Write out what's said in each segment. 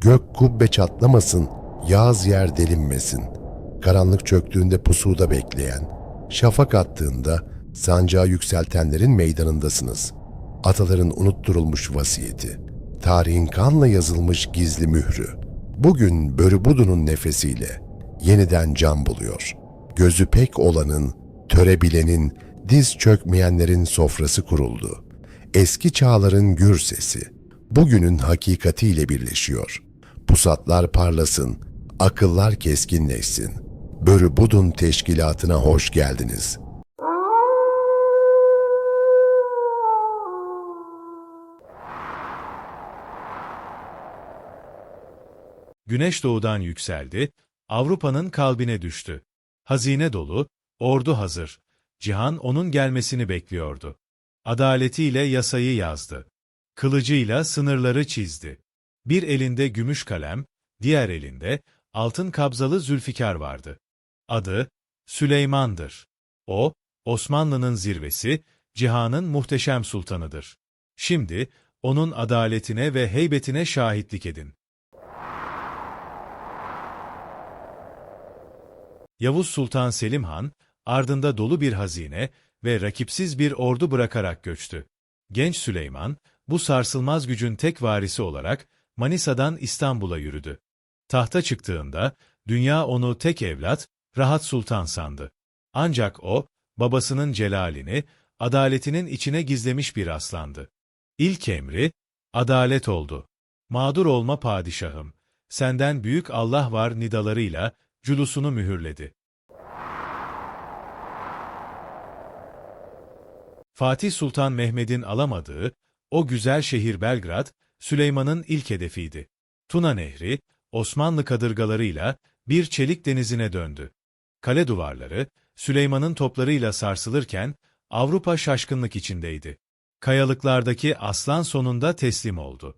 Gök kubbe çatlamasın, yağız yer delinmesin. Karanlık çöktüğünde pusuda bekleyen, şafak attığında sancağı yükseltenlerin meydanındasınız. Ataların unutturulmuş vasiyeti, tarihin kanla yazılmış gizli mührü. Bugün Börübudu'nun nefesiyle yeniden can buluyor. Gözü pek olanın, törebilenin, diz çökmeyenlerin sofrası kuruldu. Eski çağların gür sesi, bugünün hakikatiyle birleşiyor. Pusatlar parlasın, akıllar keskinleşsin. Börübudun teşkilatına hoş geldiniz. Güneş doğudan yükseldi, Avrupa'nın kalbine düştü. Hazine dolu, ordu hazır. Cihan onun gelmesini bekliyordu. Adaletiyle yasayı yazdı. Kılıcıyla sınırları çizdi. Bir elinde gümüş kalem, diğer elinde altın kabzalı Zülfikar vardı. Adı Süleyman'dır. O, Osmanlı'nın zirvesi, cihanın muhteşem sultanıdır. Şimdi onun adaletine ve heybetine şahitlik edin. Yavuz Sultan Selim Han, ardında dolu bir hazine ve rakipsiz bir ordu bırakarak göçtü. Genç Süleyman, bu sarsılmaz gücün tek varisi olarak Manisa'dan İstanbul'a yürüdü. Tahta çıktığında, dünya onu tek evlat, rahat sultan sandı. Ancak o, babasının celalini, adaletinin içine gizlemiş bir aslandı. İlk emri, adalet oldu. Mağdur olma padişahım, senden büyük Allah var nidalarıyla, culusunu mühürledi. Fatih Sultan Mehmed'in alamadığı, o güzel şehir Belgrad, Süleyman'ın ilk hedefiydi. Tuna Nehri, Osmanlı kadırgalarıyla bir çelik denizine döndü. Kale duvarları, Süleyman'ın toplarıyla sarsılırken, Avrupa şaşkınlık içindeydi. Kayalıklardaki aslan sonunda teslim oldu.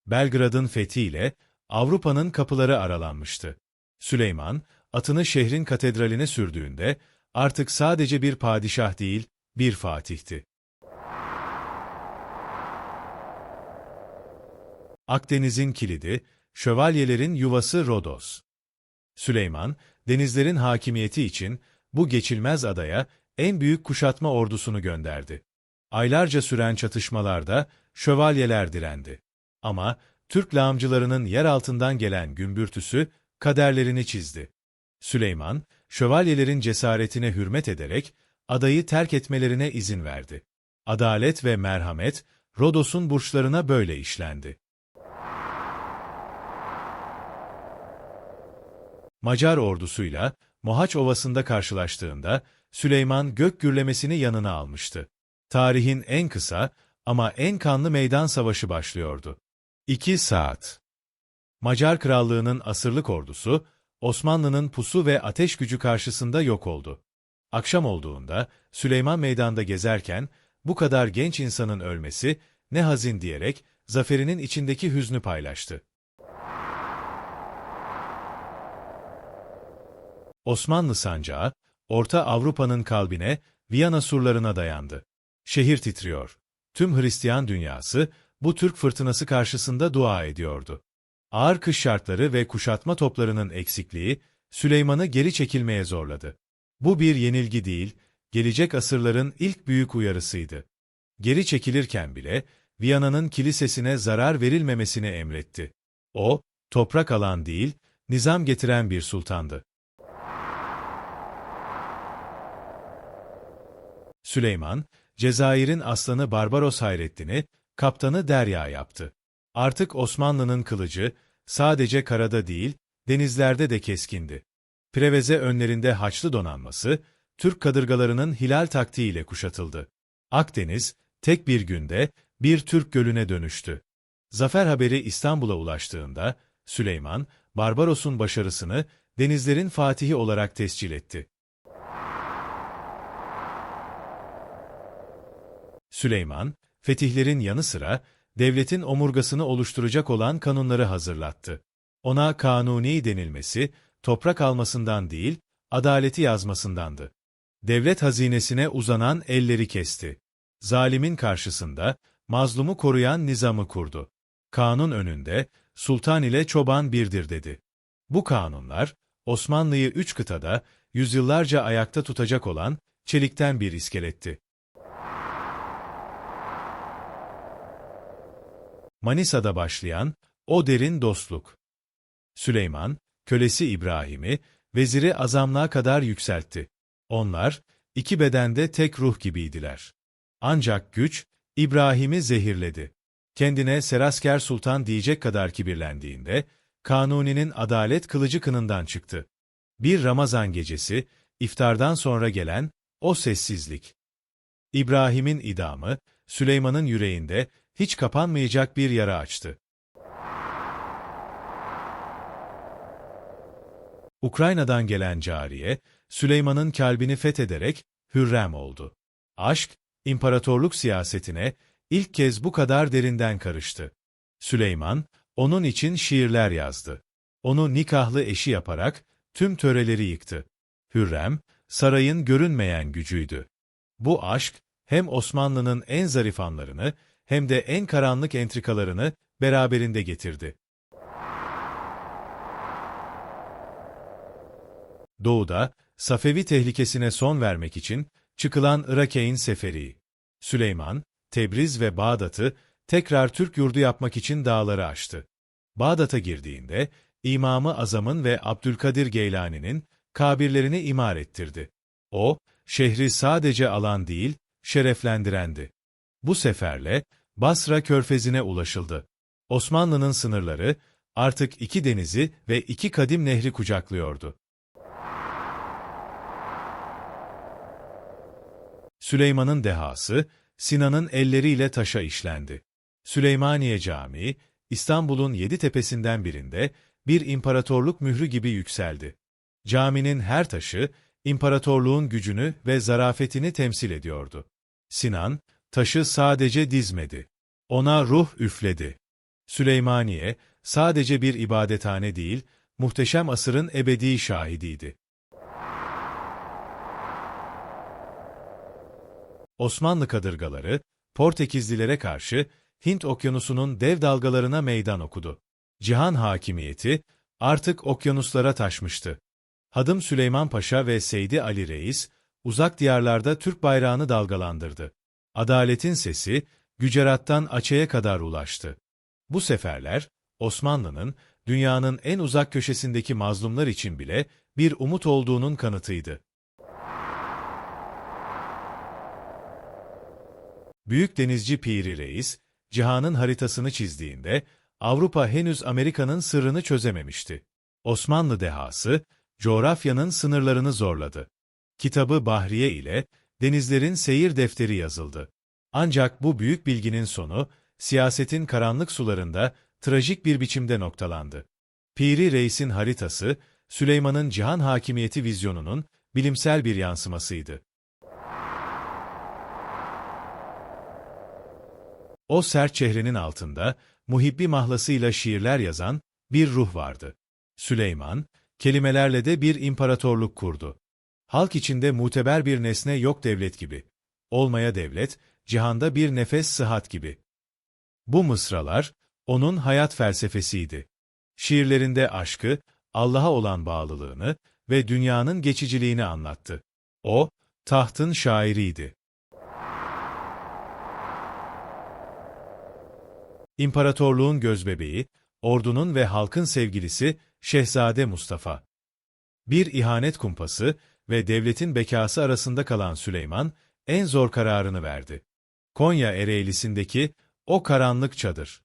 Belgrad'ın fethiyle, Avrupa'nın kapıları aralanmıştı. Süleyman, atını şehrin katedraline sürdüğünde, artık sadece bir padişah değil, bir fatihti. Akdeniz'in kilidi, şövalyelerin yuvası Rodos. Süleyman, denizlerin hakimiyeti için bu geçilmez adaya en büyük kuşatma ordusunu gönderdi. Aylarca süren çatışmalarda şövalyeler direndi. Ama Türk lağımcılarının yer altından gelen gümbürtüsü kaderlerini çizdi. Süleyman, şövalyelerin cesaretine hürmet ederek adayı terk etmelerine izin verdi. Adalet ve merhamet, Rodos'un burçlarına böyle işlendi. Macar ordusuyla Mohaç Ovası'nda karşılaştığında Süleyman gök gürlemesini yanına almıştı. Tarihin en kısa ama en kanlı meydan savaşı başlıyordu. 2 saat. Macar Krallığı'nın asırlık ordusu, Osmanlı'nın pusu ve ateş gücü karşısında yok oldu. Akşam olduğunda Süleyman meydanda gezerken, bu kadar genç insanın ölmesi ne hazin diyerek zaferinin içindeki hüznü paylaştı. Osmanlı sancağı, Orta Avrupa'nın kalbine, Viyana surlarına dayandı. Şehir titriyor. Tüm Hristiyan dünyası, bu Türk fırtınası karşısında dua ediyordu. Ağır kış şartları ve kuşatma toplarının eksikliği, Süleyman'ı geri çekilmeye zorladı. Bu bir yenilgi değil, gelecek asırların ilk büyük uyarısıydı. Geri çekilirken bile, Viyana'nın kilisesine zarar verilmemesini emretti. O, toprak alan değil, nizam getiren bir sultandı. Süleyman, Cezayir'in aslanı Barbaros Hayrettin'i, kaptanı Derya yaptı. Artık Osmanlı'nın kılıcı, sadece karada değil, denizlerde de keskindi. Preveze önlerinde Haçlı donanması, Türk kadırgalarının hilal taktiğiyle kuşatıldı. Akdeniz, tek bir günde, bir Türk gölüne dönüştü. Zafer haberi İstanbul'a ulaştığında, Süleyman, Barbaros'un başarısını, denizlerin fatihi olarak tescil etti. Süleyman, fetihlerin yanı sıra, devletin omurgasını oluşturacak olan kanunları hazırlattı. Ona Kanuni denilmesi, toprak almasından değil, adaleti yazmasındandı. Devlet hazinesine uzanan elleri kesti. Zalimin karşısında, mazlumu koruyan nizamı kurdu. Kanun önünde, sultan ile çoban birdir dedi. Bu kanunlar, Osmanlı'yı 3 kıtada, yüzyıllarca ayakta tutacak olan, çelikten bir iskeletti. Manisa'da başlayan, o derin dostluk. Süleyman, kölesi İbrahim'i, veziri azamlığa kadar yükseltti. Onlar, iki bedende tek ruh gibiydiler. Ancak güç, İbrahim'i zehirledi. Kendine Serasker Sultan diyecek kadar kibirlendiğinde, Kanuni'nin adalet kılıcı kınından çıktı. Bir Ramazan gecesi, iftardan sonra gelen o sessizlik. İbrahim'in idamı, Süleyman'ın yüreğinde hiç kapanmayacak bir yara açtı. Ukrayna'dan gelen cariye, Süleyman'ın kalbini fethederek Hürrem oldu. Aşk, imparatorluk siyasetine ilk kez bu kadar derinden karıştı. Süleyman, onun için şiirler yazdı. Onu nikahlı eşi yaparak tüm töreleri yıktı. Hürrem, sarayın görünmeyen gücüydü. Bu aşk, hem Osmanlı'nın en zarif anlarını hem de en karanlık entrikalarını beraberinde getirdi. Doğu'da, Safevi tehlikesine son vermek için çıkılan Irak'ın seferi. Süleyman, Tebriz ve Bağdat'ı tekrar Türk yurdu yapmak için dağları aştı. Bağdat'a girdiğinde, İmam-ı Azam'ın ve Abdülkadir Geylani'nin kabirlerini imar ettirdi. O, şehri sadece alan değil, şereflendirendi. Bu seferle Basra Körfezi'ne ulaşıldı. Osmanlı'nın sınırları artık iki denizi ve iki kadim nehri kucaklıyordu. Süleyman'ın dehası, Sinan'ın elleriyle taşa işlendi. Süleymaniye Camii, İstanbul'un 7 tepesinden birinde bir imparatorluk mührü gibi yükseldi. Caminin her taşı, imparatorluğun gücünü ve zarafetini temsil ediyordu. Sinan, taşı sadece dizmedi. Ona ruh üfledi. Süleymaniye, sadece bir ibadethane değil, muhteşem asırın ebedi şahidiydi. Osmanlı kadırgaları, Portekizlilere karşı Hint Okyanusu'nun dev dalgalarına meydan okudu. Cihan hakimiyeti artık okyanuslara taşmıştı. Hadım Süleyman Paşa ve Seydi Ali Reis, uzak diyarlarda Türk bayrağını dalgalandırdı. Adaletin sesi, Gücerat'tan Aceh'e kadar ulaştı. Bu seferler, Osmanlı'nın, dünyanın en uzak köşesindeki mazlumlar için bile bir umut olduğunun kanıtıydı. Büyük denizci Piri Reis, cihanın haritasını çizdiğinde, Avrupa henüz Amerika'nın sırrını çözememişti. Osmanlı dehası, coğrafyanın sınırlarını zorladı. Kitabı Bahriye ile denizlerin seyir defteri yazıldı. Ancak bu büyük bilginin sonu, siyasetin karanlık sularında trajik bir biçimde noktalandı. Piri Reis'in haritası, Süleyman'ın cihan hakimiyeti vizyonunun bilimsel bir yansımasıydı. O sert çehrenin altında, muhibbi mahlasıyla şiirler yazan bir ruh vardı. Süleyman, kelimelerle de bir imparatorluk kurdu. Halk içinde muteber bir nesne yok devlet gibi. Olmaya devlet, cihanda bir nefes sıhhat gibi. Bu mısralar, onun hayat felsefesiydi. Şiirlerinde aşkı, Allah'a olan bağlılığını ve dünyanın geçiciliğini anlattı. O, tahtın şairiydi. İmparatorluğun gözbebeği, ordunun ve halkın sevgilisi Şehzade Mustafa. Bir ihanet kumpası ve devletin bekası arasında kalan Süleyman, en zor kararını verdi. Konya Ereğlisi'ndeki o karanlık çadır.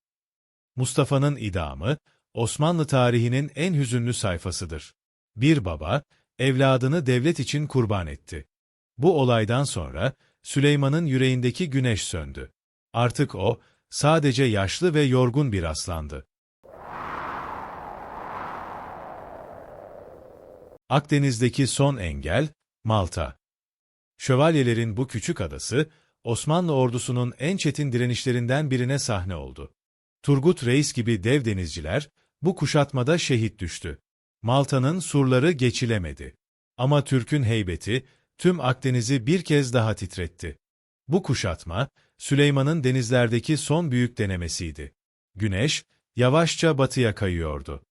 Mustafa'nın idamı, Osmanlı tarihinin en hüzünlü sayfasıdır. Bir baba, evladını devlet için kurban etti. Bu olaydan sonra, Süleyman'ın yüreğindeki güneş söndü. Artık o, sadece yaşlı ve yorgun bir aslandı. Akdeniz'deki son engel, Malta. Şövalyelerin bu küçük adası, Osmanlı ordusunun en çetin direnişlerinden birine sahne oldu. Turgut Reis gibi dev denizciler, bu kuşatmada şehit düştü. Malta'nın surları geçilemedi. Ama Türk'ün heybeti, tüm Akdeniz'i bir kez daha titretti. Bu kuşatma, Süleyman'ın denizlerdeki son büyük denemesiydi. Güneş, yavaşça batıya kayıyordu.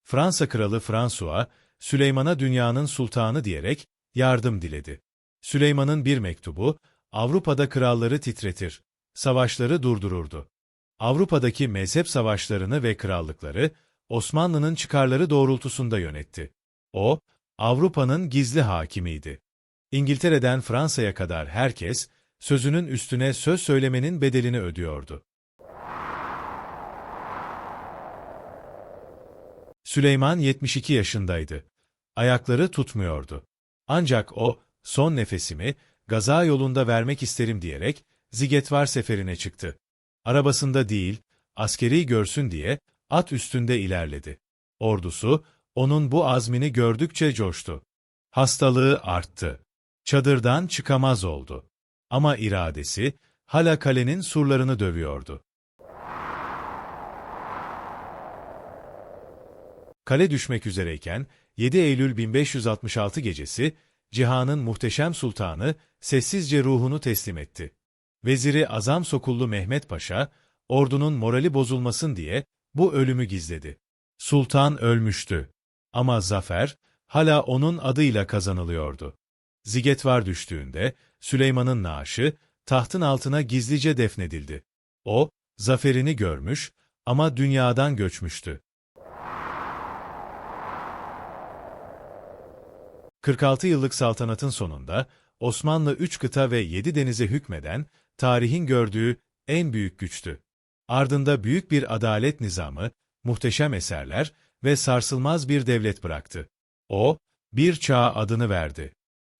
Fransa Kralı François, Süleyman'a dünyanın sultanı diyerek yardım diledi. Süleyman'ın bir mektubu, Avrupa'da kralları titretir, savaşları durdururdu. Avrupa'daki mezhep savaşlarını ve krallıkları, Osmanlı'nın çıkarları doğrultusunda yönetti. O, Avrupa'nın gizli hakimiydi. İngiltere'den Fransa'ya kadar herkes, sözünün üstüne söz söylemenin bedelini ödüyordu. Süleyman 72 yaşındaydı. Ayakları tutmuyordu. Ancak o, son nefesimi, gaza yolunda vermek isterim diyerek, Zigetvar seferine çıktı. Arabasında değil, askeri görsün diye, at üstünde ilerledi. Ordusu, onun bu azmini gördükçe coştu. Hastalığı arttı. Çadırdan çıkamaz oldu. Ama iradesi, hala kalenin surlarını dövüyordu. Kale düşmek üzereyken, 7 Eylül 1566 gecesi, cihanın muhteşem sultanı, sessizce ruhunu teslim etti. Veziri Azam Sokullu Mehmet Paşa, ordunun morali bozulmasın diye, bu ölümü gizledi. Sultan ölmüştü. Ama zafer, hala onun adıyla kazanılıyordu. Zigetvar düştüğünde, Süleyman'ın naaşı, tahtın altına gizlice defnedildi. O, zaferini görmüş ama dünyadan göçmüştü. 46 yıllık saltanatın sonunda, Osmanlı 3 kıta ve 7 denize hükmeden, tarihin gördüğü en büyük güçtü. Ardında büyük bir adalet nizamı, muhteşem eserler ve sarsılmaz bir devlet bıraktı. O, bir çağa adını verdi.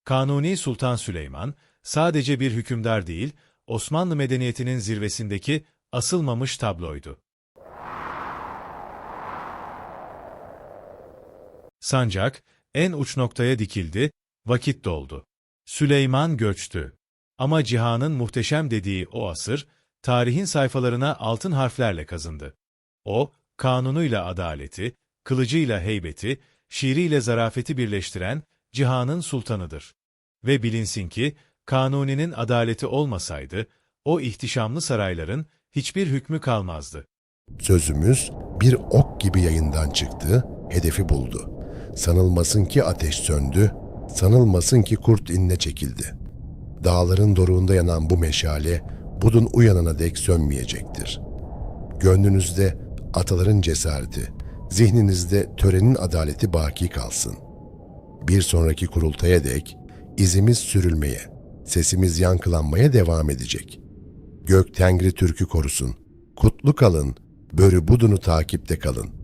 Kanuni Sultan Süleyman, sadece bir hükümdar değil, Osmanlı medeniyetinin zirvesindeki asılmamış tabloydu. Sancak, en uç noktaya dikildi, vakit doldu. Süleyman göçtü. Ama cihanın muhteşem dediği o asır, tarihin sayfalarına altın harflerle kazındı. O, kanunuyla adaleti, kılıcıyla heybeti, şiiriyle zarafeti birleştiren cihanın sultanıdır. Ve bilinsin ki, Kanuni'nin adaleti olmasaydı, o ihtişamlı sarayların hiçbir hükmü kalmazdı. Sözümüz bir ok gibi yayından çıktı, hedefi buldu. Sanılmasın ki ateş söndü, sanılmasın ki kurt inine çekildi. Dağların doruğunda yanan bu meşale, budun uyanana dek sönmeyecektir. Gönlünüzde ataların cesareti, zihninizde törenin adaleti baki kalsın. Bir sonraki kurultaya dek izimiz sürülmeye, sesimiz yankılanmaya devam edecek. Gök Tengri Türk'ü korusun, kutlu kalın, börü budunu takipte kalın.